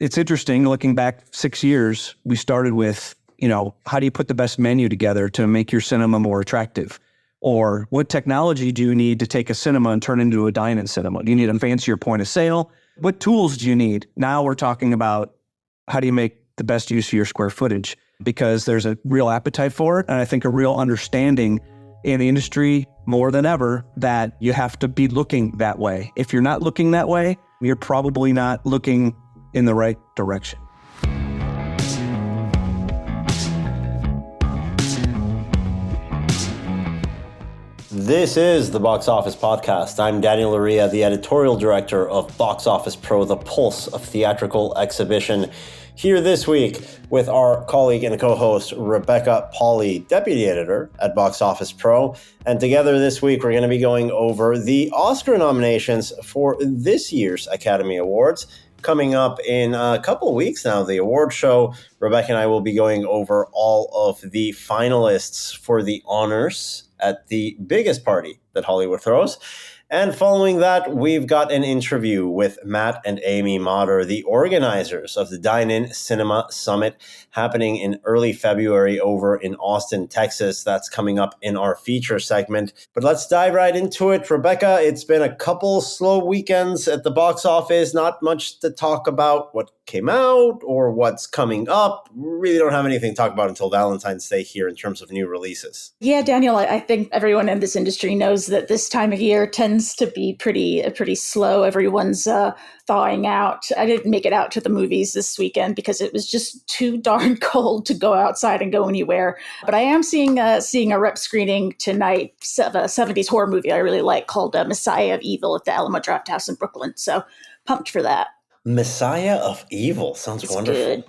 it's interesting looking back 6 years, we started with, how do you put the best menu together to make your cinema more attractive? Or what technology do you need to take a cinema and turn into a dine-in cinema? Do you need a fancier point of sale? What tools do you need? Now we're talking about how do you make the best use of your square footage? Because there's a real appetite for it. And I think a real understanding in the industry more than ever that you have to be looking that way. If you're not looking that way, you're probably not looking in the right direction. This is the Box Office Podcast. I'm Daniel Loria, the editorial director of Box Office Pro, the pulse of theatrical exhibition. Here this week with our colleague and co-host Rebecca Pauley, deputy editor at Box Office Pro. And together this week, we're going to be going over the Oscar nominations for this year's Academy Awards. Coming up in a couple of weeks now, the award show. Rebecca and I will be going over all of the finalists for the honors at the biggest party that Hollywood throws. And following that, we've got an interview with Matt and Amy Motter, the organizers of the Dine In Summit, happening in early February over in Austin, Texas. That's coming up in our feature segment. But let's dive right into it. Rebecca, it's been a couple slow weekends at the box office. Not much to talk about what came out or what's coming up. We really don't have anything to talk about until Valentine's Day here in terms of new releases. Yeah, Daniel, I think everyone in this industry knows that this time of year tends to be pretty slow. Everyone's thawing out. I didn't make it out to the movies this weekend because it was just too darn cold to go outside and go anywhere. But I am seeing a rep screening tonight of a 70s horror movie I really like called Messiah of Evil at the Alamo Drafthouse in Brooklyn. So pumped for that. Messiah of Evil sounds it's wonderful.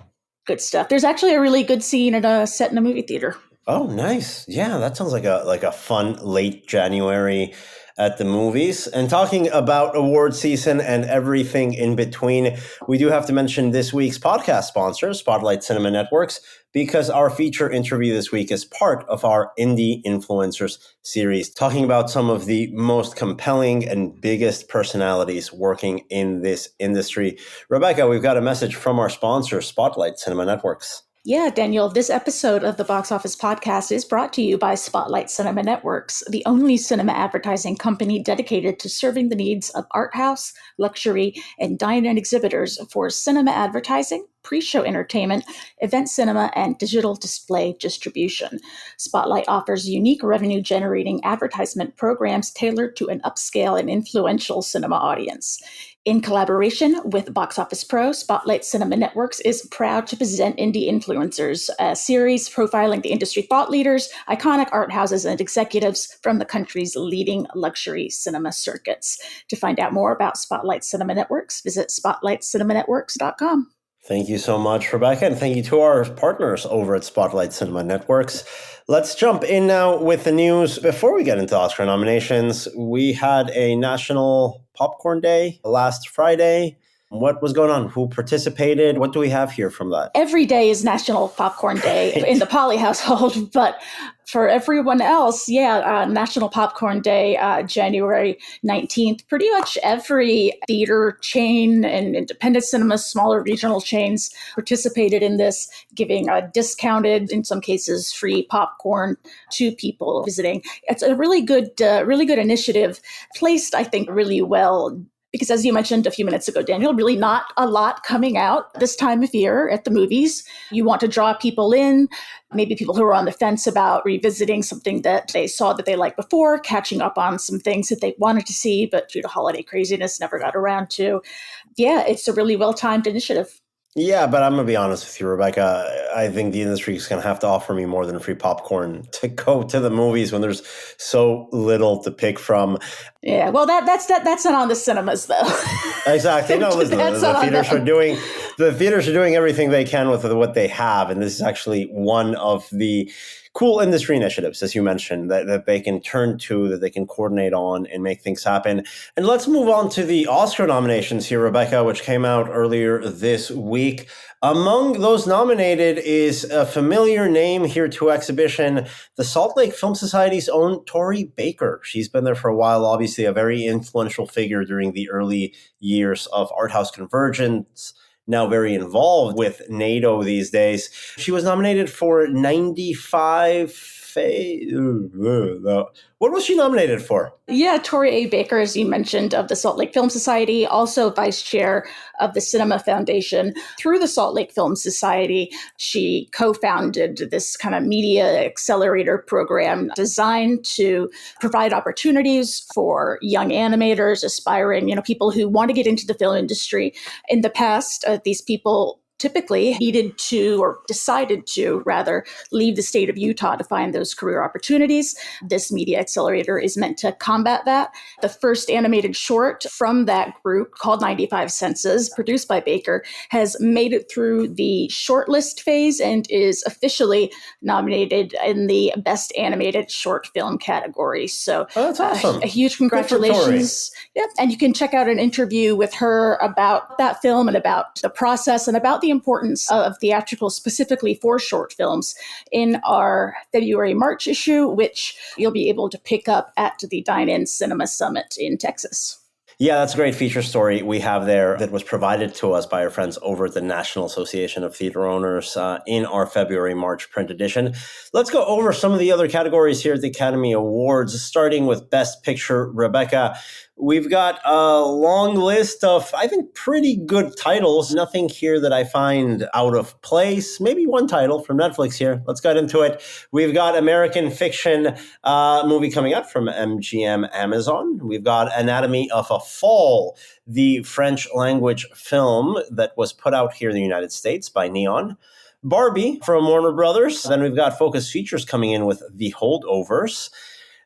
Good stuff. There's actually a really good scene at a set in a movie theater. Oh, nice. Yeah, that sounds like a fun late January at the movies. And talking about award season and everything in between, we do have to mention this week's podcast sponsor, Spotlight Cinema Networks, because our feature interview this week is part of our Indie Influencers series, talking about some of the most compelling and biggest personalities working in this industry. Rebecca, we've got a message from our sponsor, Spotlight Cinema Networks. Yeah, Daniel, this episode of the Box Office Podcast is brought to you by Spotlight Cinema Networks, the only cinema advertising company dedicated to serving the needs of art house, luxury, and dine-in exhibitors for cinema advertising, pre-show entertainment, event cinema, and digital display distribution. Spotlight offers unique revenue-generating advertisement programs tailored to an upscale and influential cinema audience. In collaboration with Box Office Pro, Spotlight Cinema Networks is proud to present Indie Influencers, a series profiling the industry thought leaders, iconic art houses, and executives from the country's leading luxury cinema circuits. To find out more about Spotlight Cinema Networks, visit spotlightcinemanetworks.com. Thank you so much, Rebecca, and thank you to our partners over at Spotlight Cinema Networks. Let's jump in now with the news. Before we get into Oscar nominations, we had a National Popcorn Day last Friday. What was going on? Who participated? What do we have here from that? Every day is National Popcorn Day in the Poly household, but for everyone else, National Popcorn Day, January 19th. Pretty much every theater chain and independent cinemas, smaller regional chains participated in this, giving a discounted, in some cases, free popcorn to people visiting. It's a really good initiative, placed, I think, really well. Because as you mentioned a few minutes ago, Daniel, really not a lot coming out this time of year at the movies. You want to draw people in, maybe people who are on the fence about revisiting something that they saw that they liked before, catching up on some things that they wanted to see, but due to holiday craziness, never got around to. Yeah, it's a really well-timed initiative. Yeah, but I'm going to be honest with you, Rebecca. I think the industry is going to have to offer me more than free popcorn to go to the movies when there's so little to pick from. Yeah, well, that's not on the cinemas, though. Exactly. No, listen, the theaters are doing everything they can with what they have, and this is actually one of the cool industry initiatives, as you mentioned, that they can turn to, that they can coordinate on and make things happen. And let's move on to the Oscar nominations here, Rebecca, which came out earlier this week. Among those nominated is a familiar name here to exhibition, the Salt Lake Film Society's own Tori Baker. She's been there for a while, obviously a very influential figure during the early years of art house convergence, now very involved with NATO these days. She was nominated for 95. What was she nominated for? Yeah, Tori A. Baker, as you mentioned, of the Salt Lake Film Society, also vice chair of the Cinema Foundation. Through the Salt Lake Film Society, she co-founded this kind of media accelerator program designed to provide opportunities for young animators, aspiring, people who want to get into the film industry. In the past, these people typically needed to, or decided to rather, leave the state of Utah to find those career opportunities. This media accelerator is meant to combat that. The first animated short from that group, called 95 Senses, produced by Baker, has made it through the shortlist phase and is officially nominated in the Best Animated Short Film category. So that's awesome. A huge congratulations. Yeah, and you can check out an interview with her about that film and about the process and about the importance of theatrical specifically for short films in our February-March issue, which you'll be able to pick up at the Dine In Cinema Summit in Texas. Yeah, that's a great feature story we have there that was provided to us by our friends over at the National Association of Theater Owners in our February-March print edition. Let's go over some of the other categories here at the Academy Awards, starting with Best Picture. Rebecca, we've got a long list of, I think, pretty good titles. Nothing here that I find out of place. Maybe one title from Netflix here. Let's get into it. We've got American Fiction, movie coming up from MGM Amazon. We've got Anatomy of a Fall, the French language film that was put out here in the United States by Neon. Barbie from Warner Brothers. Then we've got Focus Features coming in with The Holdovers.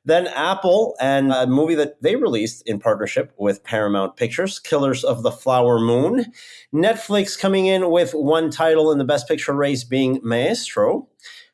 Then Apple and a movie that they released in partnership with Paramount Pictures, Killers of the Flower Moon. Netflix coming in with one title in the Best Picture race being Maestro.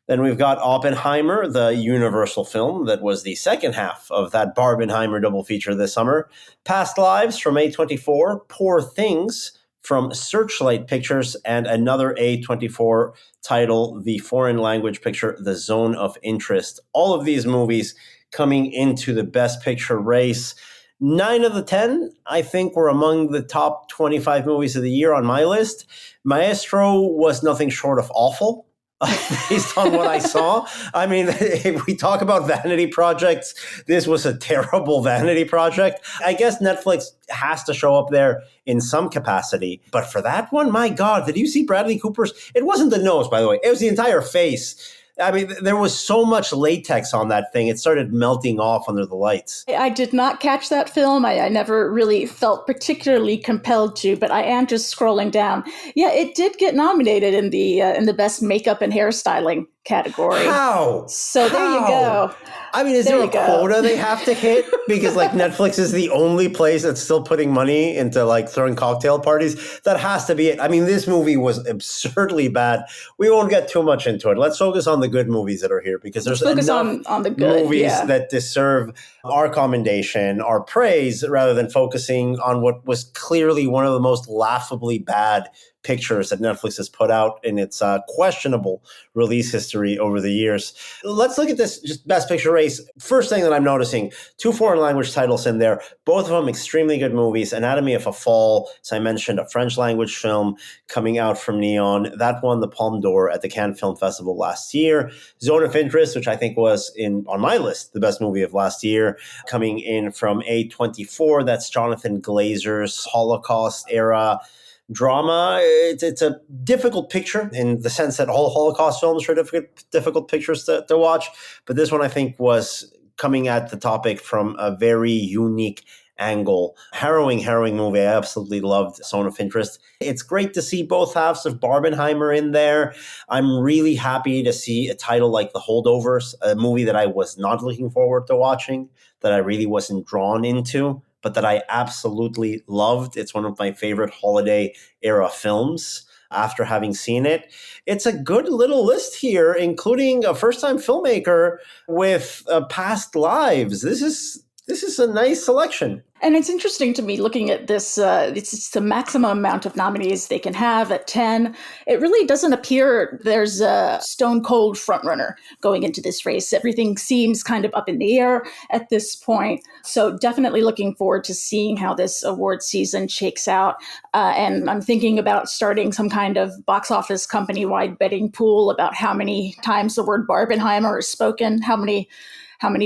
Then we've got Oppenheimer, the Universal film that was the second half of that Barbenheimer double feature this summer. Past Lives from A24, Poor Things from Searchlight Pictures, and another A24 title, the foreign language picture, The Zone of Interest. All of these movies coming into the Best Picture race. 9 of the 10, I think, were among the top 25 movies of the year on my list. Maestro was nothing short of awful. Based on what I saw. I mean, if we talk about vanity projects, this was a terrible vanity project. I guess Netflix has to show up there in some capacity. But for that one, my God, did you see Bradley Cooper's? It wasn't the nose, by the way. It was the entire face. I mean, there was so much latex on that thing. It started melting off under the lights. I did not catch that film. I never really felt particularly compelled to, but I am just scrolling down. Yeah, it did get nominated in the best makeup and hairstyling category. How? So there you go. I mean, is there a quota they have to hit? Because like Netflix is the only place that's still putting money into like throwing cocktail parties. That has to be it. I mean, this movie was absurdly bad. We won't get too much into it. Let's focus on the good movies that are here, because there's enough on the good movies that deserve our commendation, our praise, rather than focusing on what was clearly one of the most laughably bad pictures that Netflix has put out in its questionable release history over the years. Let's look at this just Best Picture race. First thing that I'm noticing, 2 foreign language titles in there, both of them extremely good movies. Anatomy of a Fall, as I mentioned, a French language film coming out from Neon. That won the Palme d'Or at the Cannes Film Festival last year. Zone of Interest, which I think was on my list, the best movie of last year, coming in from A24. That's Jonathan Glazer's Holocaust era drama. It's a difficult picture in the sense that all Holocaust films are difficult pictures to watch. But this one, I think, was coming at the topic from a very unique angle. Harrowing movie. I absolutely loved Zone of Interest. It's great to see both halves of Barbenheimer in there. I'm really happy to see a title like The Holdovers, a movie that I was not looking forward to watching, that I really wasn't drawn into, but that I absolutely loved. It's one of my favorite holiday era films after having seen it. It's a good little list here, including a first-time filmmaker with Past Lives. This is a nice selection. And it's interesting to me looking at this, it's the maximum amount of nominees they can have at 10. It really doesn't appear there's a stone cold frontrunner going into this race. Everything seems kind of up in the air at this point. So definitely looking forward to seeing how this award season shakes out. And I'm thinking about starting some kind of box office company-wide betting pool about how many times the word Barbenheimer is spoken, how many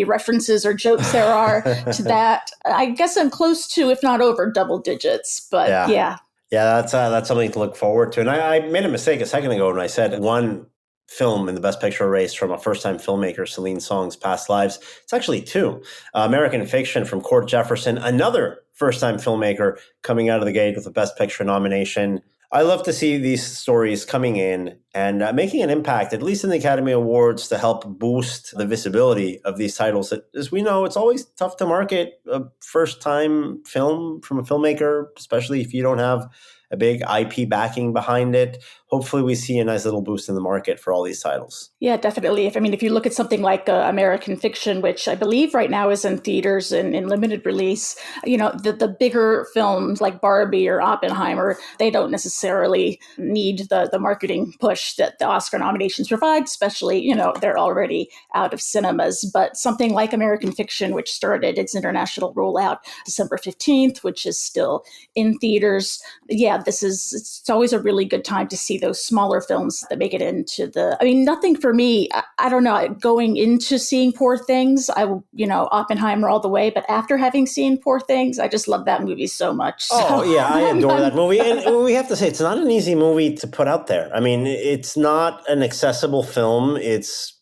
references or jokes there are to that. I guess I'm close to, if not over, double digits. But yeah. Yeah, that's something to look forward to. And I made a mistake a second ago when I said one film in the Best Picture race from a first-time filmmaker, Celine Song's Past Lives. It's actually two. American Fiction from Cord Jefferson, another first-time filmmaker coming out of the gate with a Best Picture nomination. I love to see these stories coming in and making an impact, at least in the Academy Awards, to help boost the visibility of these titles. As we know, it's always tough to market a first-time film from a filmmaker, especially if you don't have a big IP backing behind it. Hopefully we see a nice little boost in the market for all these titles. Yeah, definitely. If you look at something like American Fiction, which I believe right now is in theaters and in limited release, the bigger films like Barbie or Oppenheimer, they don't necessarily need the marketing push that the Oscar nominations provide, especially, they're already out of cinemas. But something like American Fiction, which started its international rollout December 15th, which is still in theaters. Yeah, it's always a really good time to see those smaller films that make it into nothing for me. I don't know, going into seeing Poor Things, Oppenheimer all the way, but after having seen Poor Things, I just love that movie so much. Oh, yeah, I adore that movie. And we have to say, it's not an easy movie to put out there. I mean, it's not an accessible film. It's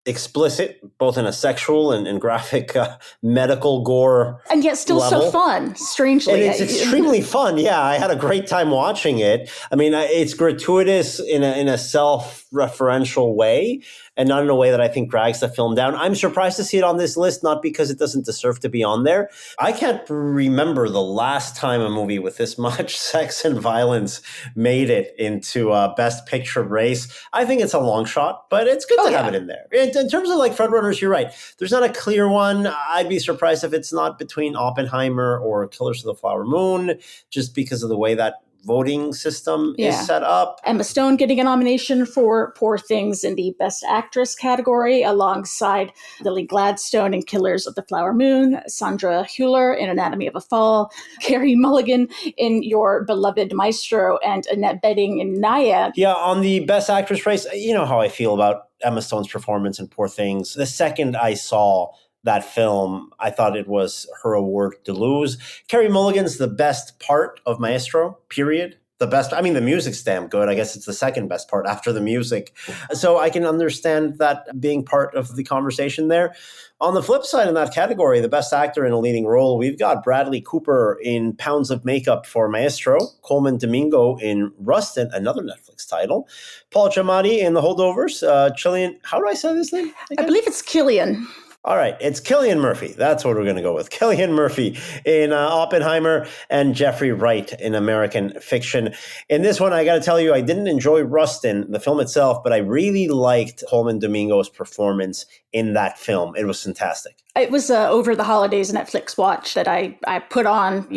explicit, both in a sexual and graphic medical gore and yet still level. So fun, strangely. And it's extremely fun. Yeah, I had a great time watching it. I mean, it's gratuitous in a self-referential way, and not in a way that I think drags the film down. I'm surprised to see it on this list, not because it doesn't deserve to be on there. I can't remember the last time a movie with this much sex and violence made it into a Best Picture race. I think it's a long shot, but it's good to have it in there. In terms of like frontrunners, you're right. There's not a clear one. I'd be surprised if it's not between Oppenheimer or Killers of the Flower Moon, just because of the way that voting system is set up. Emma Stone getting a nomination for Poor Things in the Best Actress category, alongside Lily Gladstone in Killers of the Flower Moon, Sandra Hüller in Anatomy of a Fall, Carey Mulligan in Your Beloved Maestro, and Annette Bening in Nyad. Yeah, on the Best Actress race, you know how I feel about Emma Stone's performance in Poor Things. The second I saw that film, I thought it was her award to lose. Carey Mulligan's the best part of Maestro, period. The best, the music's damn good. I guess it's the second best part after the music. So I can understand that being part of the conversation there. On the flip side in that category, the best actor in a leading role, we've got Bradley Cooper in Pounds of Makeup for Maestro, Coleman Domingo in Rustin, another Netflix title, Paul Giamatti in The Holdovers, Cillian, how do I say this name again? I believe it's Cillian. All right, it's Cillian Murphy. That's what we're going to go with. Cillian Murphy in Oppenheimer and Jeffrey Wright in American Fiction. In this one, I got to tell you, I didn't enjoy Rustin, the film itself, but I really liked Coleman Domingo's performance in that film. It was fantastic. It was over the holidays Netflix watch that I put on,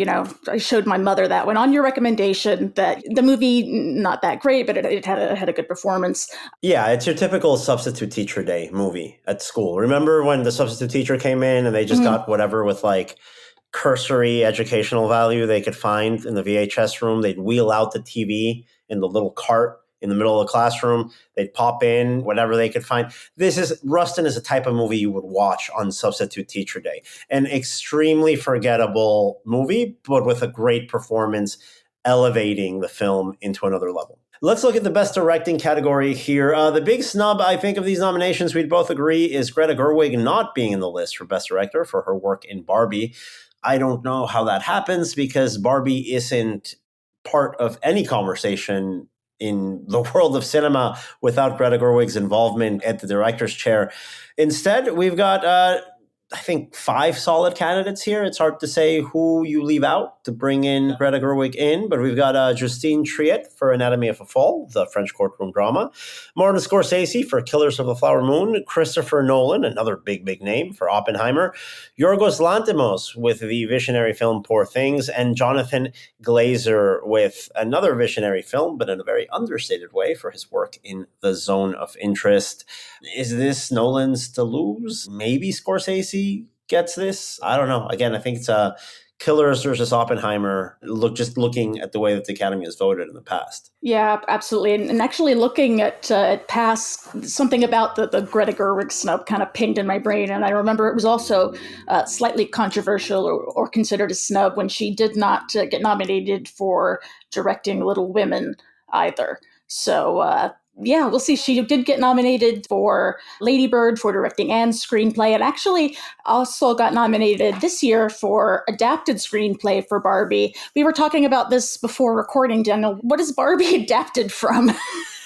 I showed my mother that one on your recommendation, that the movie, not that great, but it had a good performance. Yeah, it's your typical substitute teacher day movie at school. Remember when the substitute teacher came in and they just got whatever with like cursory educational value they could find in the VHS room? They'd wheel out the TV in the little cart in the middle of the classroom. They'd pop in whatever they could find. Rustin is a type of movie you would watch on substitute teacher day. An extremely forgettable movie, but with a great performance, elevating the film into another level. Let's look at the best directing category here. The big snub, I think, of these nominations, we'd both agree, is Greta Gerwig not being in the list for best director for her work in Barbie. I don't know how that happens because Barbie isn't part of any conversation in the world of cinema without Greta Gerwig's involvement at the director's chair. Instead, we've got I think 5 solid candidates here. It's hard to say who you leave out to bring in Greta Gerwig in, but we've got Justine Triet for Anatomy of a Fall, the French courtroom drama, Martin Scorsese for Killers of the Flower Moon, Christopher Nolan, another big name, for Oppenheimer, Yorgos Lanthimos with the visionary film Poor Things, and Jonathan Glazer with another visionary film, but in a very understated way, for his work in The Zone of Interest. Is this Nolan's to lose? Maybe Scorsese gets this. I don't know. Again, I think it's Killers versus Oppenheimer. Looking at the way that the Academy has voted in the past. Yeah, absolutely. And actually looking at past, something about the Greta Gerwig snub kind of pinged in my brain. And I remember it was also slightly controversial or considered a snub when she did not get nominated for directing Little Women either. So, yeah, we'll see. She did get nominated for Lady Bird for directing and screenplay, and actually also got nominated this year for adapted screenplay for Barbie. We were talking about this before recording, Daniel. What is Barbie adapted from?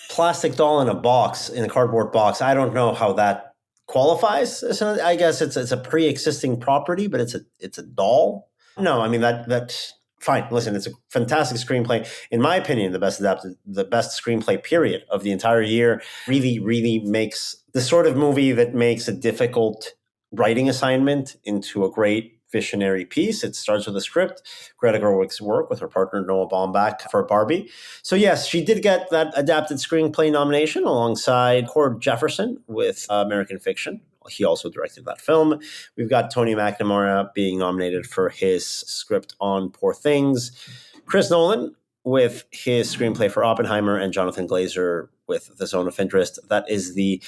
Plastic doll in a box, in a cardboard box. I don't know how that qualifies. I guess it's a pre-existing property, but it's a doll. No, I mean that. Fine. Listen, it's a fantastic screenplay. In my opinion, the best screenplay period of the entire year. Really makes the sort of movie that makes a difficult writing assignment into a great visionary piece. It starts with a script, Greta Gerwig's work with her partner Noah Baumbach for Barbie. So yes, she did get that adapted screenplay nomination alongside Cord Jefferson with American Fiction. He also directed that film. We've got Tony McNamara being nominated for his script on Poor Things. Chris Nolan with his screenplay for Oppenheimer, and Jonathan Glazer with The Zone of Interest. That is the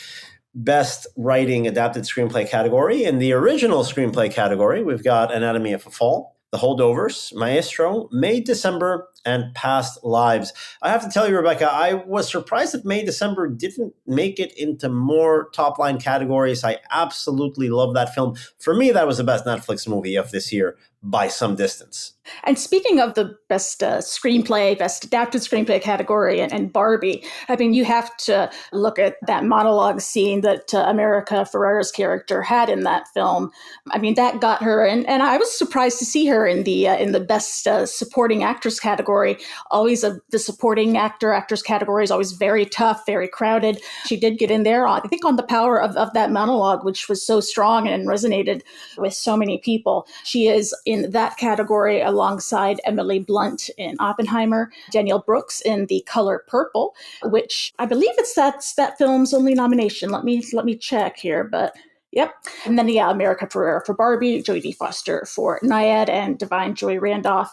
best writing adapted screenplay category. In the original screenplay category, we've got Anatomy of a Fall, The Holdovers, Maestro, May, December, and Past Lives. I have to tell you, Rebecca, I was surprised that May, December didn't make it into more top-line categories. I absolutely love that film. For me, that was the best Netflix movie of this year by some distance. And speaking of the best screenplay, best adapted screenplay category and Barbie, I mean, you have to look at that monologue scene that America Ferrera's character had in that film. I mean, that got her, and I was surprised to see her in the best supporting actress category. Always the supporting actress category is always very tough, very crowded. She did get in there, I think, on the power of that monologue, which was so strong and resonated with so many people. She is in that category alongside Emily Blunt in Oppenheimer, Danielle Brooks in The Color Purple, which I believe that's that film's only nomination. Let me check here, but yep. And then America Ferrera for Barbie, Jodie D. Foster for Nyad, and Divine Joy Randolph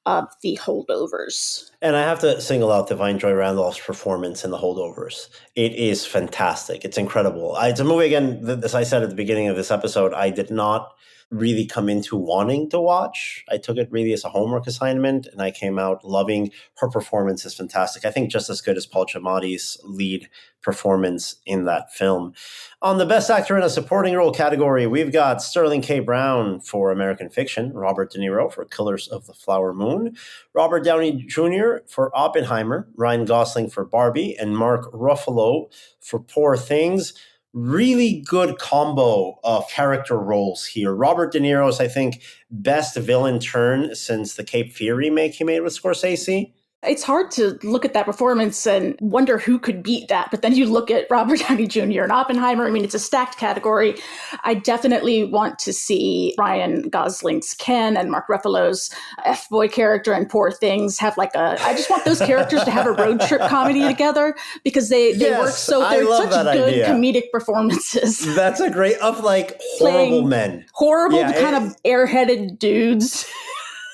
of The Holdovers. And I have to single out Divine Joy Randolph's performance in The Holdovers. It is fantastic. It's incredible. It's a movie, again, as I said at the beginning of this episode, I did not really come into wanting to watch. I took it really as a homework assignment, and I came out loving her performance. Is fantastic. I think just as good as Paul Giamatti's lead performance in that film. On the Best Actor in a Supporting Role category, we've got Sterling K. Brown for American Fiction, Robert De Niro for Killers of the Flower Moon, Robert Downey Jr. for Oppenheimer, Ryan Gosling for Barbie, and Mark Ruffalo for Poor Things. Really good combo of character roles here. Robert De Niro's, I think, best villain turn since the Cape Fear remake he made with Scorsese. It's hard to look at that performance and wonder who could beat that. But then you look at Robert Downey Jr. and Oppenheimer. I mean, it's a stacked category. I definitely want to see Ryan Gosling's Ken and Mark Ruffalo's F-boy character and Poor Things have I just want those characters to have a road trip comedy together, because they work so, they're such good idea. Comedic performances. That's a great, horrible men. Horrible kind of airheaded dudes.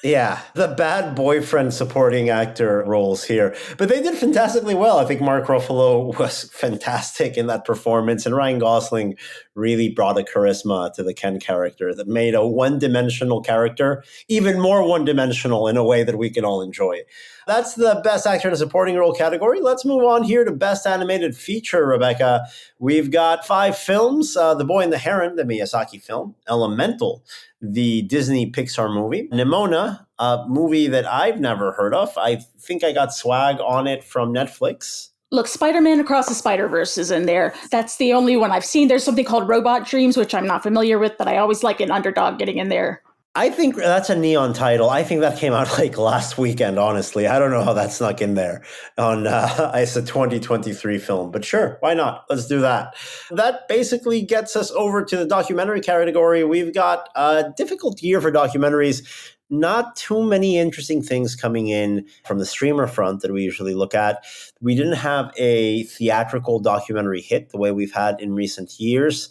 Yeah, the bad boyfriend supporting actor roles here. But they did fantastically well. I think Mark Ruffalo was fantastic in that performance, and Ryan Gosling really brought a charisma to the Ken character that made a one-dimensional character even more one-dimensional in a way that we can all enjoy. That's the Best Actor in a Supporting Role category. Let's move on here to Best Animated Feature, Rebecca. We've got 5 films. The Boy and the Heron, the Miyazaki film. Elemental, the Disney Pixar movie. Nimona, a movie that I've never heard of. I think I got swag on it from Netflix. Look, Spider-Man Across the Spider-Verse is in there. That's the only one I've seen. There's something called Robot Dreams, which I'm not familiar with, but I always like an underdog getting in there. I think that's a neon title. I think that came out like last weekend, honestly. I don't know how that snuck in there on it's a 2023 film, but sure, why not? Let's do that. That basically gets us over to the documentary category. We've got a difficult year for documentaries. Not too many interesting things coming in from the streamer front that we usually look at. We didn't have a theatrical documentary hit the way we've had in recent years.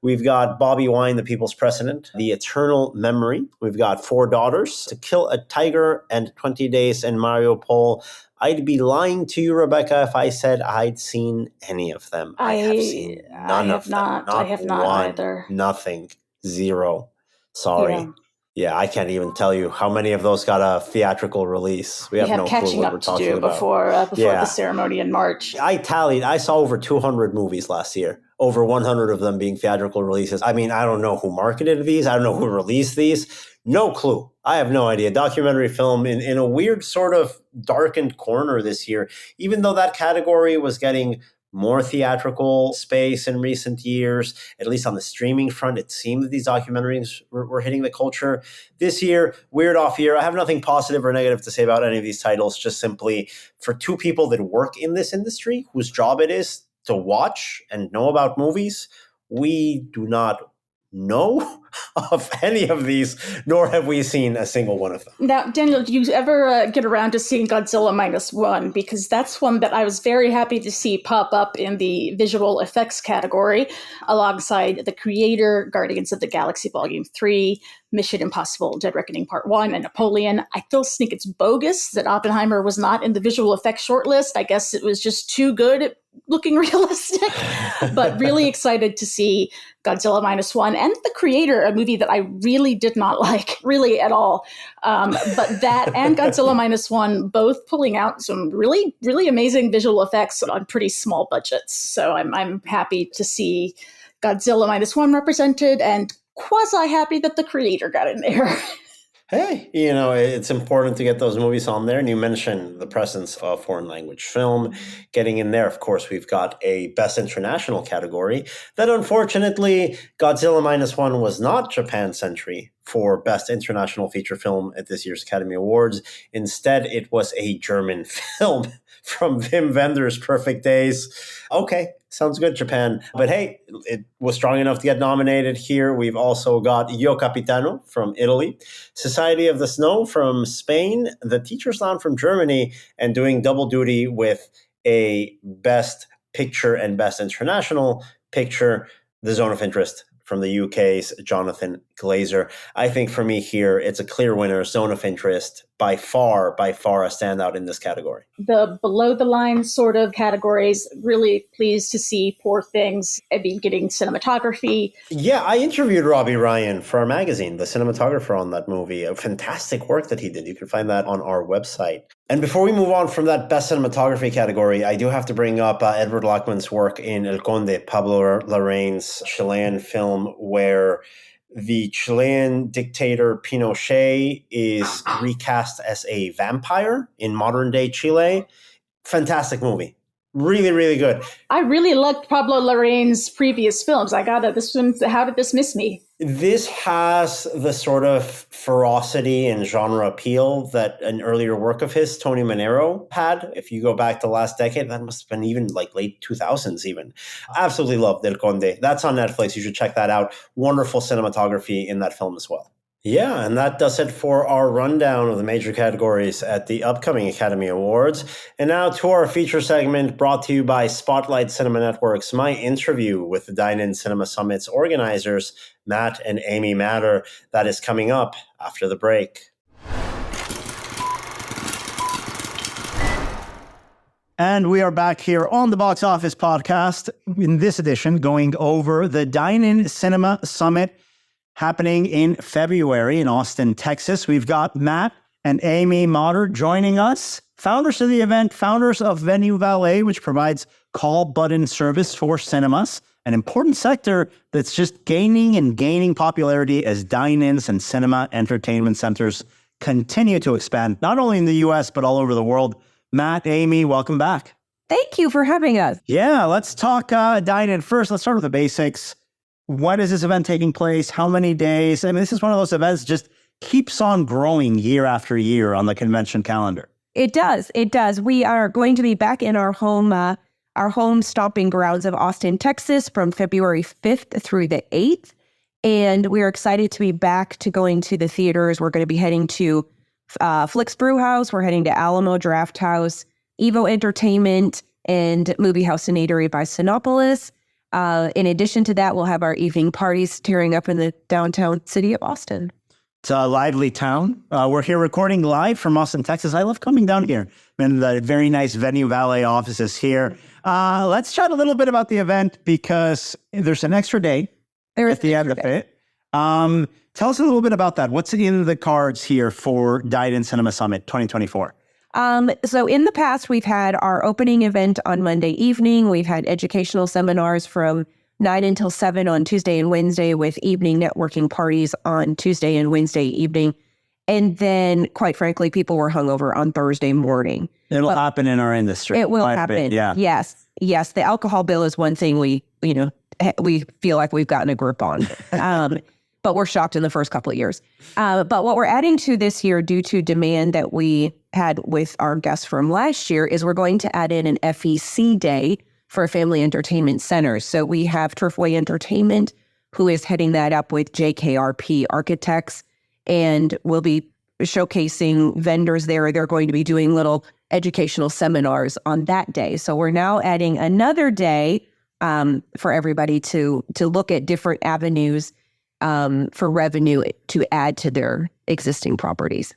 We've got Bobby Wine, The People's President, The Eternal Memory. We've got Four Daughters, To Kill a Tiger, and 20 Days in Mariupol. I'd be lying to you, Rebecca, if I said I'd seen any of them. I have seen none of them. I have not one, either. Nothing. Zero. Sorry. Yeah. Yeah, I can't even tell you how many of those got a theatrical release. We have no clue catching what up we're to talking do about. before Yeah. the ceremony in March. I tallied. I saw over 200 movies last year, over 100 of them being theatrical releases. I mean, I don't know who marketed these. I don't know who released these. No clue. I have no idea. Documentary film in a weird sort of darkened corner this year, even though that category was getting more theatrical space in recent years, at least on the streaming front. It seemed that these documentaries were hitting the culture. This year, weird off year. I have nothing positive or negative to say about any of these titles, just simply for two people that work in this industry, whose job it is to watch and know about movies, we do not know of any of these, nor have we seen a single one of them. Now, Daniel, do you ever get around to seeing Godzilla -1? Because that's one that I was very happy to see pop up in the visual effects category alongside The Creator, Guardians of the Galaxy Volume 3, Mission Impossible Dead Reckoning Part 1, and Napoleon. I still think it's bogus that Oppenheimer was not in the visual effects shortlist. I guess it was just too good at looking realistic, but really excited to see Godzilla -1 and The Creator, a movie that I really did not like, really at all. But that and Godzilla -1 both pulling out some really, really amazing visual effects on pretty small budgets. So I'm happy to see Godzilla -1 represented and quasi-happy that The Creator got in there. Hey, it's important to get those movies on there. And you mentioned the presence of foreign language film getting in there. Of course, we've got a Best International category that unfortunately Godzilla -1 was not Japan's entry for Best International Feature Film at this year's Academy Awards. Instead, it was a German film from Wim Wenders' Perfect Days. Okay, sounds good, Japan. But hey, it was strong enough to get nominated here. We've also got Io Capitano from Italy, Society of the Snow from Spain, The Teacher's Lounge from Germany, and doing double duty with a Best Picture and Best International Picture, The Zone of Interest from the UK's Jonathan Glazer. I think for me here, it's a clear winner, Zone of Interest, by far a standout in this category. The below the line sort of categories, really pleased to see Poor Things getting cinematography. Yeah, I interviewed Robbie Ryan for our magazine, the cinematographer on that movie. A fantastic work that he did. You can find that on our website. And before we move on from that best cinematography category, I do have to bring up Edward Lachman's work in El Conde, Pablo Larraín's Chilean film, where the Chilean dictator Pinochet is recast as a vampire in modern day Chile. Fantastic movie. Really, really good. I really liked Pablo Larraín's previous films. This one, how did this miss me? This has the sort of ferocity and genre appeal that an earlier work of his, Tony Manero, had. If you go back the last decade, that must have been even like late 2000s even. Absolutely loved El Conde. That's on Netflix. You should check that out. Wonderful cinematography in that film as well. Yeah, and that does it for our rundown of the major categories at the upcoming Academy Awards. And now to our feature segment brought to you by Spotlight Cinema Network's My Interview with the Dine In Cinema Summit's organizers, Matt and Amy Matter. That is coming up after the break. And we are back here on the Box Office Podcast in this edition going over the Dine In Cinema Summit happening in February in Austin, Texas. We've got Matt and Amy Matter joining us, founders of the event, founders of Venue Valet, which provides call button service for cinemas, an important sector that's just gaining popularity as dine-ins and cinema entertainment centers continue to expand, not only in the US, but all over the world. Matt, Amy, welcome back. Thank you for having us. Yeah, let's talk Dine In first. Let's start with the basics. When is this event taking place? How many days? I mean, this is one of those events just keeps on growing year after year on the convention calendar. It does. It does. We are going to be back in our home stomping grounds of Austin, Texas from February 5th through the 8th. And we're excited to be back to going to the theaters. We're going to be heading to Flicks Brew House. We're heading to Alamo Draft House, Evo Entertainment, and Movie House and Eatery by Sinopolis. In addition to that, we'll have our evening parties tearing up in the downtown city of Austin. It's a lively town. We're here recording live from Austin, Texas. I love coming down here. And the very nice Venue Valet offices here. Let's chat a little bit about the event because there's an extra day at the end of it. Tell us a little bit about that. What's in the cards here for Dine In Cinema Summit 2024? So in the past, we've had our opening event on Monday evening. We've had educational seminars from 9 until 7 on Tuesday and Wednesday with evening networking parties on Tuesday and Wednesday evening. And then, quite frankly, people were hungover on Thursday morning. It'll happen in our industry. It will happen. Yeah. Yes. Yes. The alcohol bill is one thing we feel like we've gotten a grip on. But we're shocked in the first couple of years. But what we're adding to this year due to demand that we had with our guests from last year is we're going to add in an FEC day for family entertainment centers. So we have Turfway Entertainment, who is heading that up with JKRP Architects, and we'll be showcasing vendors there. They're going to be doing little educational seminars on that day. So we're now adding another day for everybody to look at different avenues for revenue to add to their existing properties.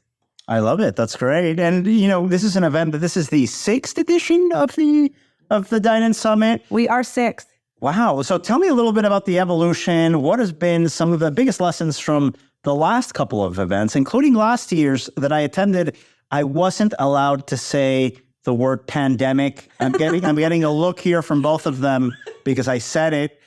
I love it. That's great. And, this is an event, but this is the 6th edition of the Dine In Summit. We are 6th. Wow. So tell me a little bit about the evolution. What has been some of the biggest lessons from the last couple of events, including last year's that I attended? I wasn't allowed to say the word pandemic. I'm getting a look here from both of them because I said it,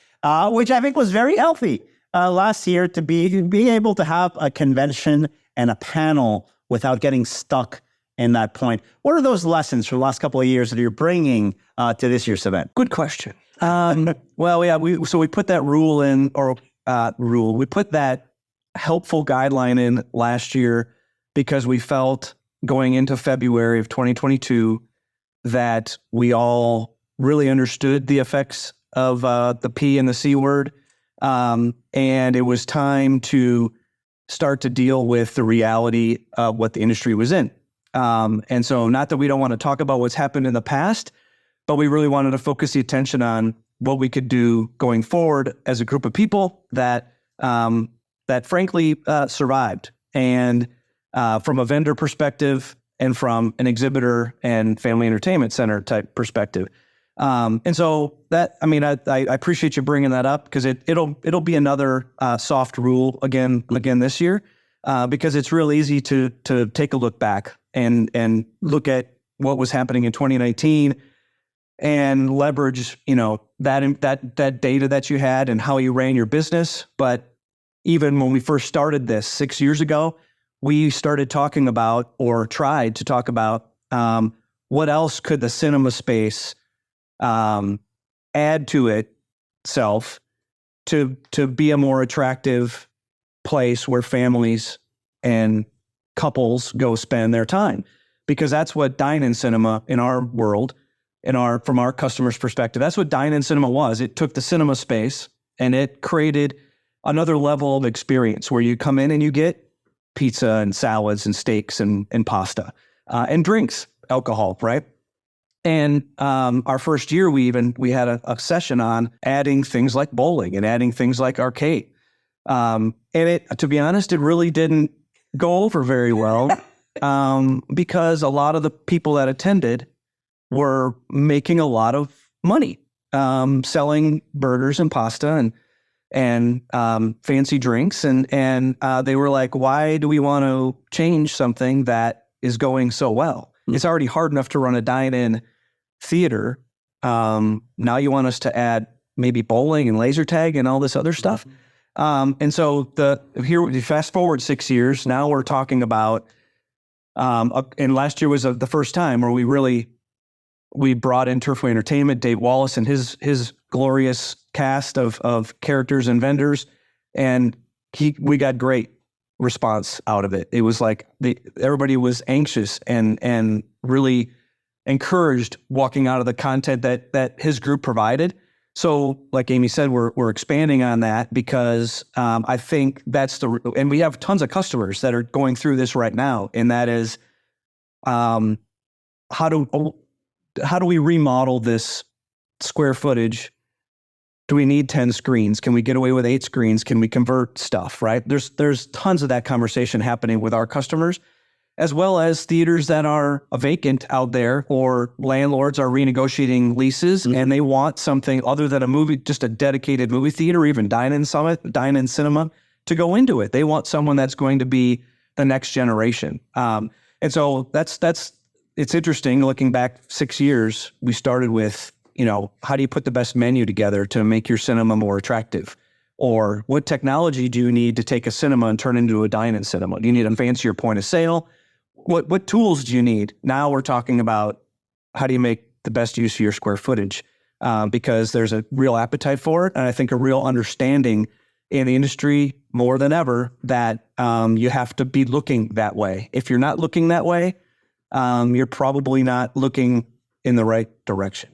which I think was very healthy last year to be able to have a convention and a panel without getting stuck in that point. What are those lessons from the last couple of years that you're bringing to this year's event? Good question. Well, yeah, we put that rule in, we put that helpful guideline in last year because we felt going into February of 2022 that we all really understood the effects of the P and the C word. And it was time to start to deal with the reality of what the industry was in. And so not that we don't want to talk about what's happened in the past, but we really wanted to focus the attention on what we could do going forward as a group of people that frankly survived. And from a vendor perspective and from an exhibitor and family entertainment center type perspective. And so that, I appreciate you bringing that up because it'll be another soft rule again this year because it's real easy to take a look back and look at what was happening in 2019 and leverage, that data that you had and how you ran your business. But even when we first started this 6 years ago, we started talking about or tried to talk about what else could the cinema space add to itself to be a more attractive place where families and couples go spend their time, because that's what Dine In Cinema in our world, from our customers' perspective, that's what Dine In Cinema was. It took the cinema space and it created another level of experience where you come in and you get pizza and salads and steaks and pasta and drinks, alcohol, right? And our first year, we had a session on adding things like bowling and adding things like arcade. And to be honest, it really didn't go over very well because a lot of the people that attended were making a lot of money selling burgers and pasta and fancy drinks. And they were like, why do we want to change something that is going so well? It's already hard enough to run a dine-in theater. Now you want us to add maybe bowling and laser tag and all this other stuff. And so here we fast forward 6 years. Now we're talking about, and last year was the first time where we really we brought in Turfway Entertainment, Dave Wallace, and his glorious cast of characters and vendors, and we got great response out of it. It was like everybody was anxious and really encouraged walking out of the content that his group provided. So, like Amy said, we're expanding on that because I think and we have tons of customers that are going through this right now, and that is, how do we remodel this square footage? Do we need 10 screens? Can we get away with 8 screens? Can we convert stuff, right? There's tons of that conversation happening with our customers, as well as theaters that are vacant out there, or landlords are renegotiating leases and they want something other than a movie, just a dedicated movie theater, or even Dine In Summit, Dine In Cinema to go into it. They want someone that's going to be the next generation. And so it's interesting looking back 6 years. We started with, how do you put the best menu together to make your cinema more attractive? Or what technology do you need to take a cinema and turn into a dine-in cinema? Do you need a fancier point of sale? What tools do you need? Now we're talking about how do you make the best use of your square footage? Because there's a real appetite for it, and I think a real understanding in the industry more than ever that you have to be looking that way. If you're not looking that way, you're probably not looking in the right direction.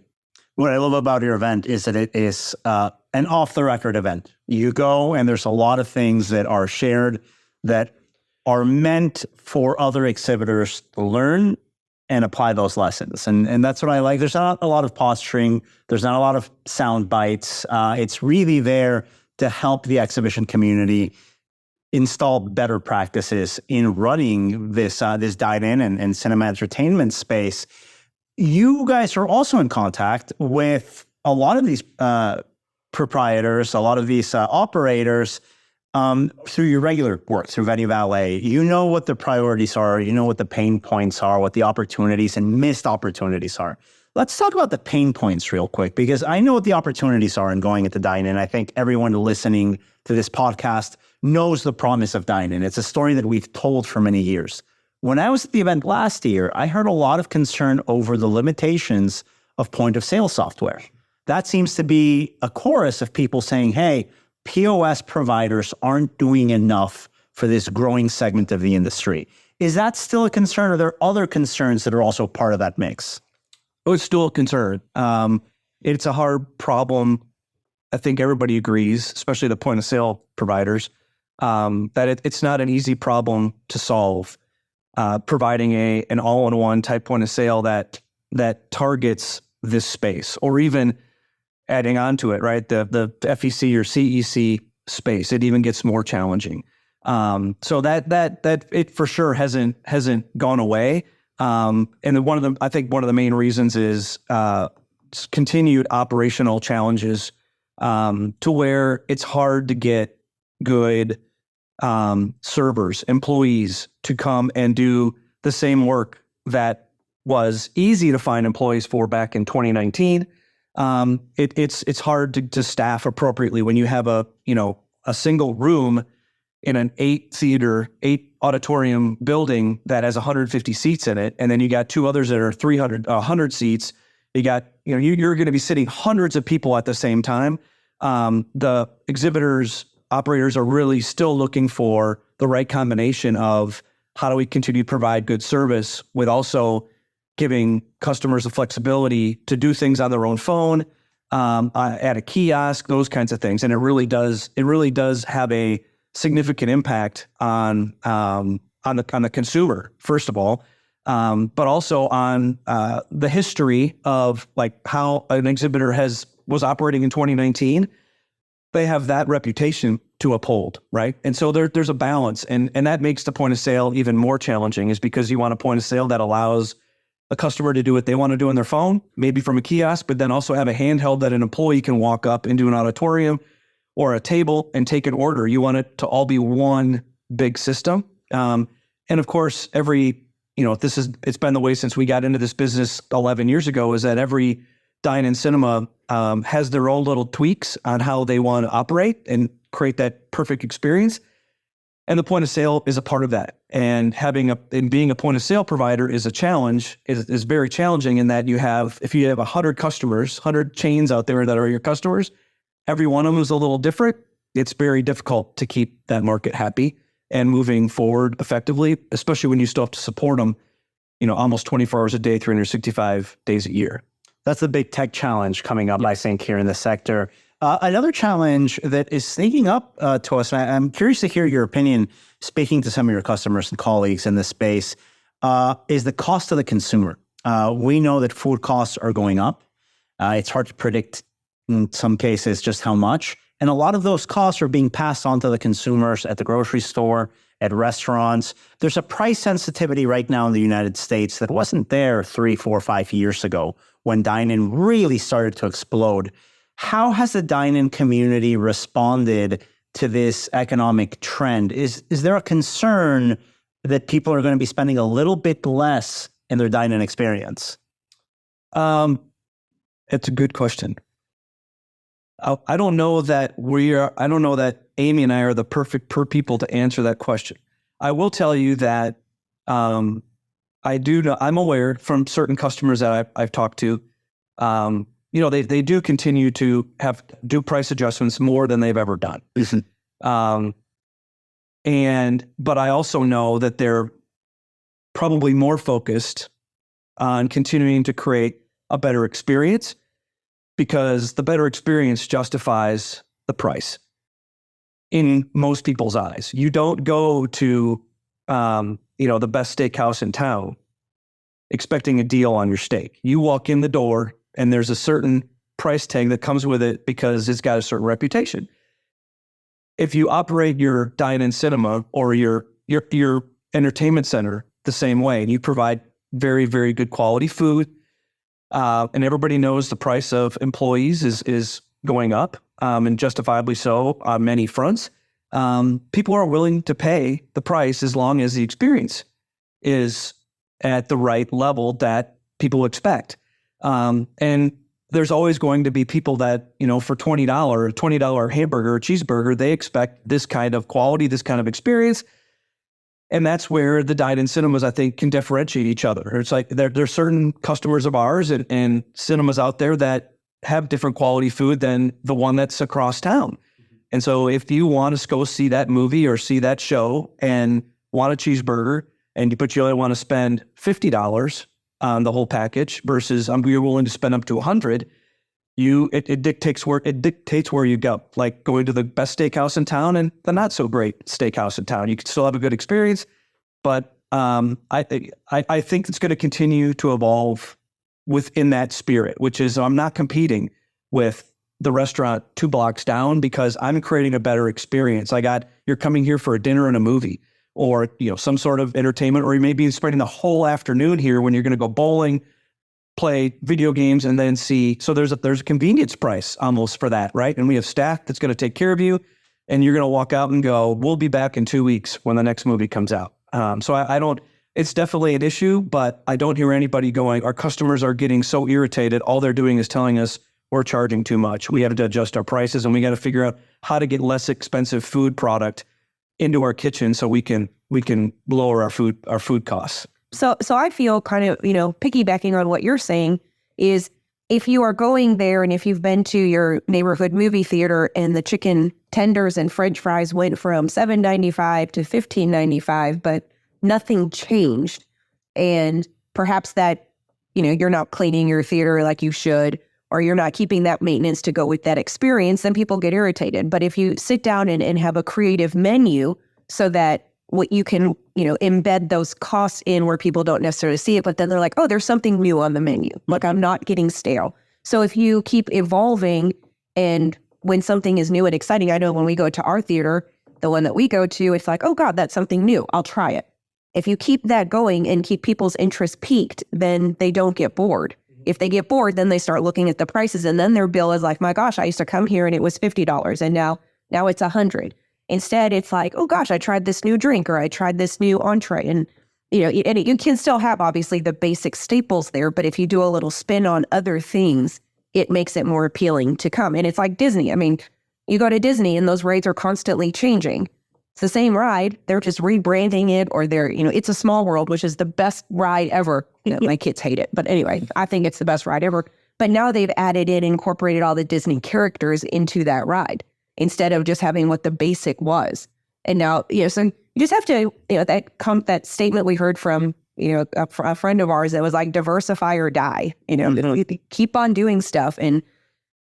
What I love about your event is that it is an off-the-record event. You go and there's a lot of things that are shared that are meant for other exhibitors to learn and apply those lessons. And that's what I like. There's not a lot of posturing. There's not a lot of sound bites. It's really there to help the exhibition community install better practices in running this dine-in and cinema entertainment space. You guys are also in contact with a lot of these proprietors, a lot of these operators through your regular work, through Venue Valet. You know what the priorities are, you know what the pain points are, what the opportunities and missed opportunities are. Let's talk about the pain points real quick, because I know what the opportunities are in going into dine-in. I think everyone listening to this podcast knows the promise of dine-in. It's a story that we've told for many years. When I was at the event last year, I heard a lot of concern over the limitations of point of sale software. That seems to be a chorus of people saying, hey, POS providers aren't doing enough for this growing segment of the industry. Is that still a concern, or are there other concerns that are also part of that mix? Oh, it's still a concern. It's a hard problem. I think everybody agrees, especially the point of sale providers, that it's not an easy problem to solve. Providing an all-in-one type point of sale that targets this space, or even adding on to it, right? The FEC or CEC space, it even gets more challenging. So that it for sure hasn't gone away. And I think one of the main reasons is continued operational challenges, to where it's hard to get good servers, employees to come and do the same work that was easy to find employees for back in 2019. It's hard to staff appropriately when you have a single room in an 8 auditorium building that has 150 seats in it, and then you got 2 others that are 100 seats. You got, you're going to be sitting hundreds of people at the same time. The operators are really still looking for the right combination of how do we continue to provide good service with also giving customers the flexibility to do things on their own phone, at a kiosk, those kinds of things. And it really does have a significant impact on the consumer, first of all, but also on the history of like how an exhibitor was operating in 2019. They have that reputation to uphold, right? And so there's a balance, and that makes the point of sale even more challenging, is because you want a point of sale that allows a customer to do what they want to do on their phone, maybe from a kiosk, but then also have a handheld that an employee can walk up into an auditorium or a table and take an order. You want it to all be one big system. And of course, it's been the way since we got into this business 11 years ago, is that every dine-in cinema has their own little tweaks on how they want to operate and create that perfect experience. And the point of sale is a part of that. And being a point of sale provider is a challenge, is very challenging in that if you have 100 customers, 100 chains out there that are your customers, every one of them is a little different. It's very difficult to keep that market happy and moving forward effectively, especially when you still have to support them, almost 24 hours a day, 365 days a year. That's a big tech challenge coming up, I think, here in the sector. Another challenge that is sneaking up to us, and I'm curious to hear your opinion, speaking to some of your customers and colleagues in this space, is the cost to the consumer. We know that food costs are going up. It's hard to predict in some cases just how much. And a lot of those costs are being passed on to the consumers at the grocery store, at restaurants. There's a price sensitivity right now in the United States that wasn't there 3, 4, 5 years ago when dine-in really started to explode. How has the dine-in community responded to this economic trend? Is there a concern that people are going to be spending a little bit less in their dine-in experience? It's a good question. I don't know that Amy and I are the perfect people to answer that question. I will tell you that I do know, I'm aware from certain customers that I've talked to, they do continue to do price adjustments more than they've ever done. But I also know that they're probably more focused on continuing to create a better experience, because the better experience justifies the price in most people's eyes. You don't go to, the best steakhouse in town expecting a deal on your steak. You walk in the door and there's a certain price tag that comes with it because it's got a certain reputation. If you operate your dine-in cinema or your entertainment center the same way, and you provide very, very good quality food, and everybody knows the price of employees is going up, and justifiably so on many fronts. People are willing to pay the price as long as the experience is at the right level that people expect. And there's always going to be people that, for $20 hamburger or cheeseburger, they expect this kind of quality, this kind of experience. And that's where the dine-in cinemas, I think, can differentiate each other. It's like there's certain customers of ours and cinemas out there that have different quality food than the one that's across town. And so if you want to go see that movie or see that show and want a cheeseburger, but you only want to spend $50 on the whole package versus you're willing to spend up to $100, it dictates where you go. Like going to the best steakhouse in town and the not so great steakhouse in town. You can still have a good experience, but I think it's going to continue to evolve within that spirit, which is I'm not competing with the restaurant 2 blocks down because I'm creating a better experience. You're coming here for a dinner and a movie, or some sort of entertainment, or you may be spending the whole afternoon here when you're going to go bowling, play video games, and then see. So there's a convenience price almost for that, right? And we have staff that's going to take care of you, and you're going to walk out and go, we'll be back in 2 weeks when the next movie comes out. So I don't, it's definitely an issue, but I don't hear anybody going, our customers are getting so irritated. All they're doing is telling us we're charging too much. We have to adjust our prices, and we got to figure out how to get less expensive food product into our kitchen so we can lower our food costs. So I feel kind of, piggybacking on what you're saying is if you are going there and if you've been to your neighborhood movie theater and the chicken tenders and French fries went from $7.95 to $15.95, but nothing changed, and perhaps that, you're not cleaning your theater like you should, or you're not keeping that maintenance to go with that experience, then people get irritated. But if you sit down and have a creative menu so that what you can, embed those costs in where people don't necessarily see it, but then they're like, oh, there's something new on the menu. Like, I'm not getting stale. So if you keep evolving, and when something is new and exciting, I know when we go to our theater, the one that we go to, it's like, oh God, that's something new. I'll try it. If you keep that going and keep people's interest peaked, then they don't get bored. If they get bored, then they start looking at the prices, and then their bill is like, my gosh, I used to come here and it was $50 and now it's $100. Instead, it's like, oh gosh, I tried this new drink, or I tried this new entree. And, and you can still have obviously the basic staples there, but if you do a little spin on other things, it makes it more appealing to come. And it's like Disney. I mean, you go to Disney and those rates are constantly changing. It's the same ride. They're just rebranding it, or It's a Small World, which is the best ride ever. My kids hate it. But anyway, I think it's the best ride ever. But now they've added in, incorporated all the Disney characters into that ride instead of just having what the basic was. And now, so you just have to, that statement we heard from, a friend of ours that was like, diversify or die, keep on doing stuff. And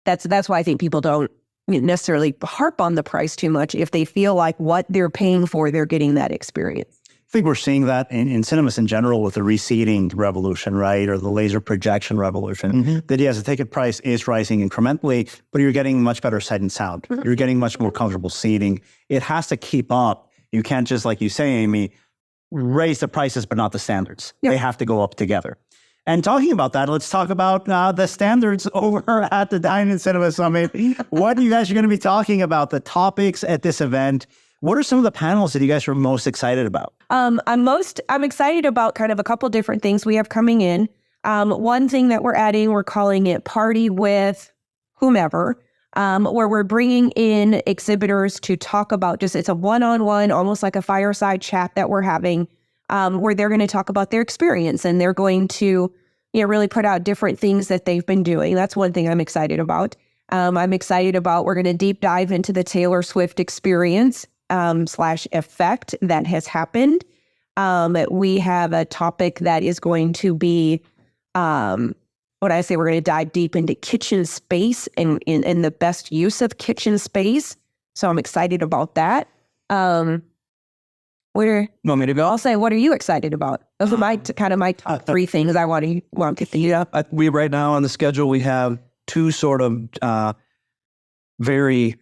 that's why I think people don't necessarily harp on the price too much if they feel like what they're paying for, they're getting that experience. I think we're seeing that in cinemas in general with the reseating revolution, right? Or the laser projection revolution. That yes, the ticket price is rising incrementally, but you're getting much better sight and sound. You're getting much more comfortable seating. It has to keep up. You can't just, like you say, Amy, raise the prices, but not the standards. Yep. They have to go up together. And talking about that, let's talk about the standards over at the Dine In Cinema Summit. What are you guys going to be talking about? The topics at this event. What are some of the panels that you guys are most excited about? I'm excited about kind of a couple different things we have coming in. One thing that we're adding, we're calling it Party with Whomever, where we're bringing in exhibitors to talk about it's a one-on-one, almost like a fireside chat that we're having, where they're going to talk about their experience, and they're going to really put out different things that they've been doing. That's one thing I'm excited about. I'm excited about, we're going to deep dive into the Taylor Swift experience / effect that has happened. We have a topic that is going to be, we're going to dive deep into kitchen space and the best use of kitchen space. So I'm excited about that. You want me to go? I'll say, what are you excited about? Those are my top three things I want to think. We right now on the schedule, we have two sort of very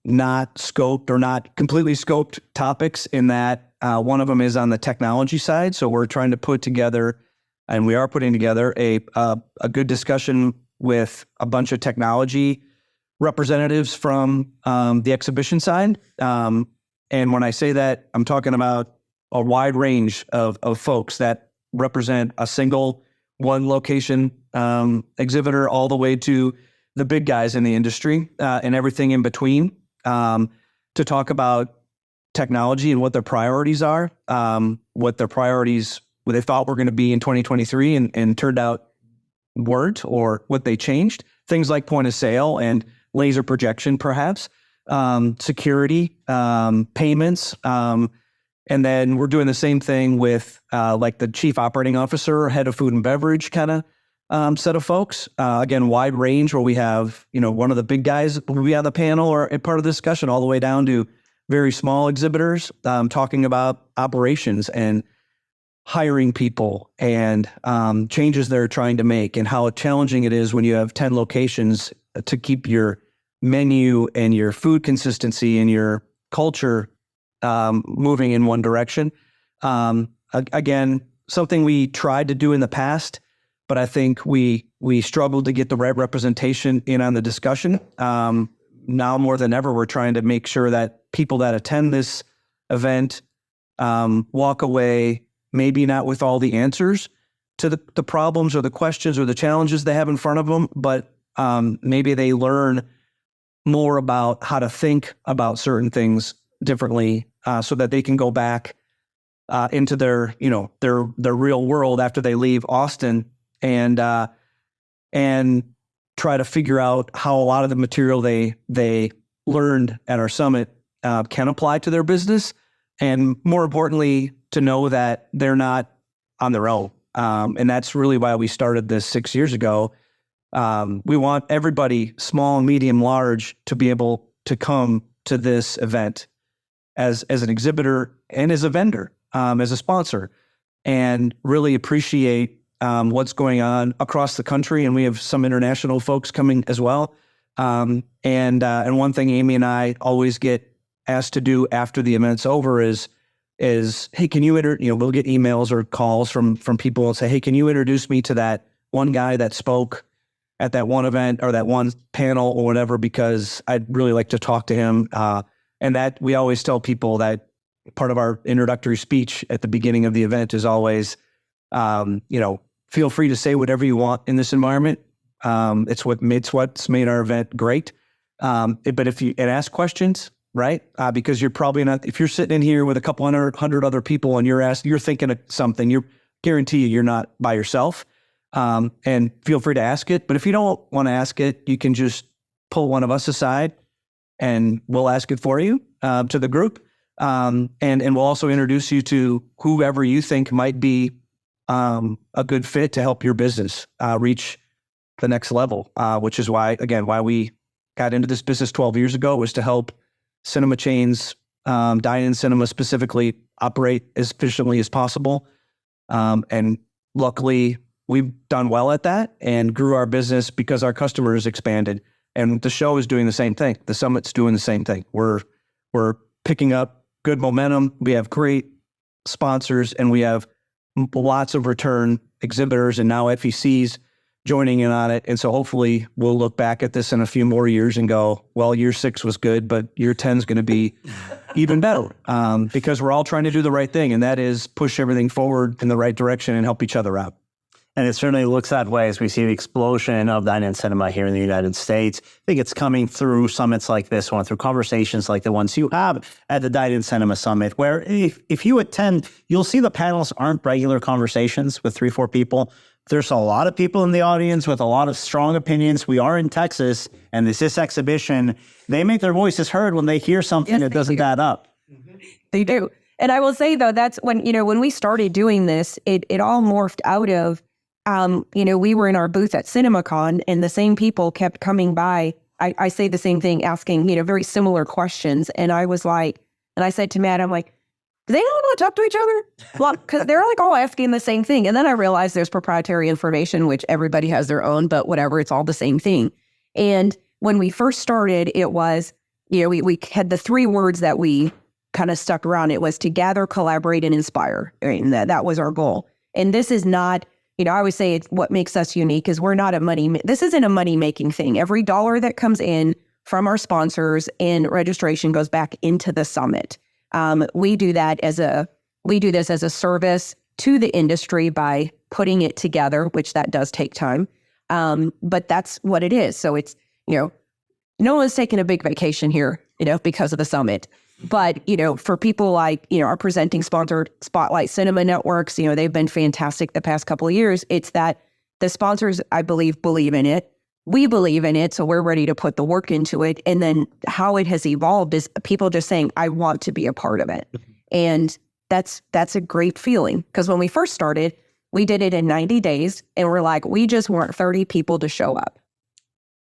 not scoped or not completely scoped topics, in that one of them is on the technology side. So we're trying to put together, and we are putting together a good discussion with a bunch of technology representatives from the exhibition side. And when I say that, I'm talking about a wide range of folks that represent a single one location exhibitor, all the way to the big guys in the industry and everything in between, to talk about technology and what their priorities are, what they thought were going to be in 2023 and turned out weren't, or what they changed. Things like point of sale and laser projection, perhaps. Security, payments, and then we're doing the same thing with like the chief operating officer, head of food and beverage kind of set of folks. Again, wide range, where we have one of the big guys will be on the panel or a part of the discussion, all the way down to very small exhibitors talking about operations and hiring people and changes they're trying to make, and how challenging it is when you have 10 locations to keep your menu and your food consistency and your culture moving in one direction. Again, something we tried to do in the past, but I think we struggled to get the right representation in on the discussion. Now more than ever, we're trying to make sure that people that attend this event walk away maybe not with all the answers to the problems or the questions or the challenges they have in front of them, but maybe they learn more about how to think about certain things differently, so that they can go back into their real world after they leave Austin and try to figure out how a lot of the material they learned at our summit can apply to their business, and more importantly, to know that they're not on their own. And that's really why we started this 6 years ago. We want everybody, small, medium, large, to be able to come to this event as an exhibitor and as a vendor, as a sponsor, and really appreciate what's going on across the country. And we have some international folks coming as well. And one thing Amy and I always get asked to do after the event's over is hey, can you we'll get emails or calls from people and say, hey, can you introduce me to that one guy that spoke at that one event or that one panel or whatever, because I'd really like to talk to him. And that we always tell people that part of our introductory speech at the beginning of the event is always, feel free to say whatever you want in this environment. It's what's made our event great. But if you ask questions, right? Because you're probably not, if you're sitting in here with a couple hundred other people and you're thinking of something, guarantee you're not by yourself. And feel free to ask it. But if you don't want to ask it, you can just pull one of us aside and we'll ask it for you to the group. And we'll also introduce you to whoever you think might be a good fit to help your business reach the next level, which is why we got into this business 12 years ago, was to help cinema chains, dine-in cinema specifically, operate as efficiently as possible. And luckily, we've done well at that and grew our business because our customers expanded. And the show is doing the same thing. The Summit's doing the same thing. We're picking up good momentum. We have great sponsors, and we have lots of return exhibitors and now FECs joining in on it. And so hopefully we'll look back at this in a few more years and go, well, year 6 was good, but year 10 is going to be even better, because we're all trying to do the right thing, and that is push everything forward in the right direction and help each other out. And it certainly looks that way as we see the explosion of dine-in cinema here in the United States. I think it's coming through summits like this one, through conversations like the ones you have at the Dine-In Cinema Summit, where if you attend, you'll see the panels aren't regular conversations with 3-4 people. There's a lot of people in the audience with a lot of strong opinions. We are in Texas, and this exhibition, they make their voices heard when they hear something that doesn't add up. They do. And I will say, though, that's when we started doing this, it all morphed out of, we were in our booth at CinemaCon, and the same people kept coming by. I say the same thing, asking, very similar questions. And I was like, and I said to Matt, I'm like, do they not want to talk to each other? Well, because they're like all asking the same thing. And then I realized there's proprietary information, which everybody has their own, but whatever, it's all the same thing. And when we first started, it was, we had the 3 words that we kind of stuck around. It was to gather, collaborate, and inspire. And that was our goal. And this is not, I always say it's what makes us unique is we're not this isn't a money-making thing. Every dollar that comes in from our sponsors and registration goes back into the summit. We do this as a service to the industry by putting it together, which that does take time. But that's what it is. So it's, no one's taking a big vacation here, because of the summit. But, for people like, our presenting sponsor, Spotlight Cinema Networks, they've been fantastic the past couple of years. It's that the sponsors, I believe in it. We believe in it, so we're ready to put the work into it. And then how it has evolved is people just saying, I want to be a part of it. And that's a great feeling. Because when we first started, we did it in 90 days, and we're like, we just want 30 people to show up.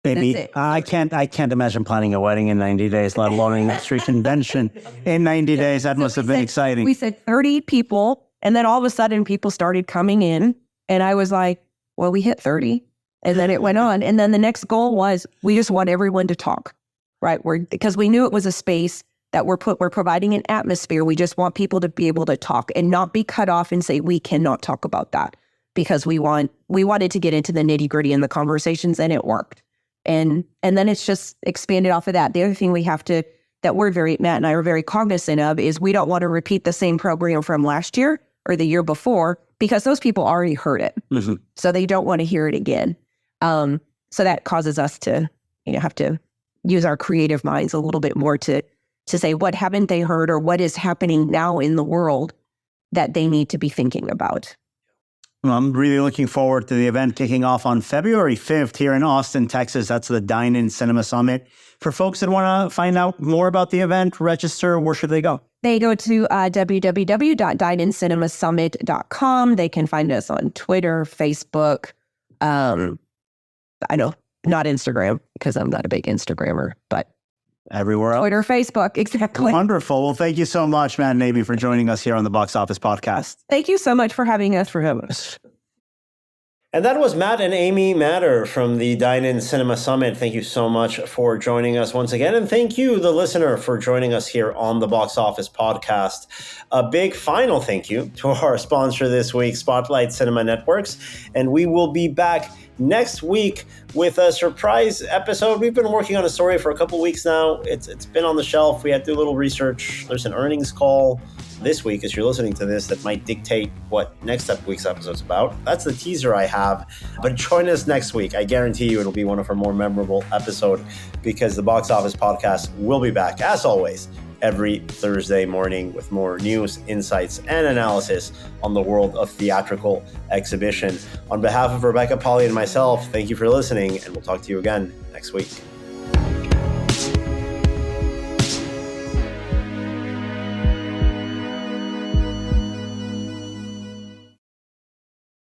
Maybe I can't imagine planning a wedding in 90 days, let alone an industry convention in 90 days. That must have been exciting. We said 30 people, and then all of a sudden people started coming in, and I was like, well, we hit 30. And then it went on. And then the next goal was, we just want everyone to talk, right? Because we knew it was a space that we're providing an atmosphere. We just want people to be able to talk and not be cut off and say, we cannot talk about that, because we wanted to get into the nitty gritty in the conversations, and it worked. And then it's just expanded off of that. The other thing Matt and I are very cognizant of is we don't want to repeat the same program from last year or the year before, because those people already heard it. Mm-hmm. So they don't want to hear it again. So that causes us to, have to use our creative minds a little bit more to say, what haven't they heard, or what is happening now in the world that they need to be thinking about. Well, I'm really looking forward to the event kicking off on February 5th here in Austin, Texas. That's the Dine-In Cinema Summit. For folks that want to find out more about the event, register, where should they go? They go to www.dineincinemasummit.com. They can find us on Twitter, Facebook. I know, not Instagram, because I'm not a big Instagrammer, but everywhere else. Twitter, Facebook, exactly. Wonderful. Well, thank you so much, Matt and Amy, for joining us here on the Box Office Podcast. Thank you so much for having us. And that was Matt and Amy Matter from the Dine-In Cinema Summit. Thank you so much for joining us once again. And thank you, the listener, for joining us here on the Box Office Podcast. A big final thank you to our sponsor this week, Spotlight Cinema Networks. And we will be back next week with a surprise episode. We've been working on a story for a couple weeks now. It's been on the shelf. We had to do a little research. There's an earnings call this week as you're listening to this that might dictate what next week's episode's about. That's the teaser I have. But join us next week. I guarantee you it'll be one of our more memorable episodes because the Box Office Podcast will be back, as always, every Thursday morning with more news, insights, and analysis on the world of theatrical exhibition. On behalf of Rebecca, Polly, and myself, thank you for listening, and we'll talk to you again next week.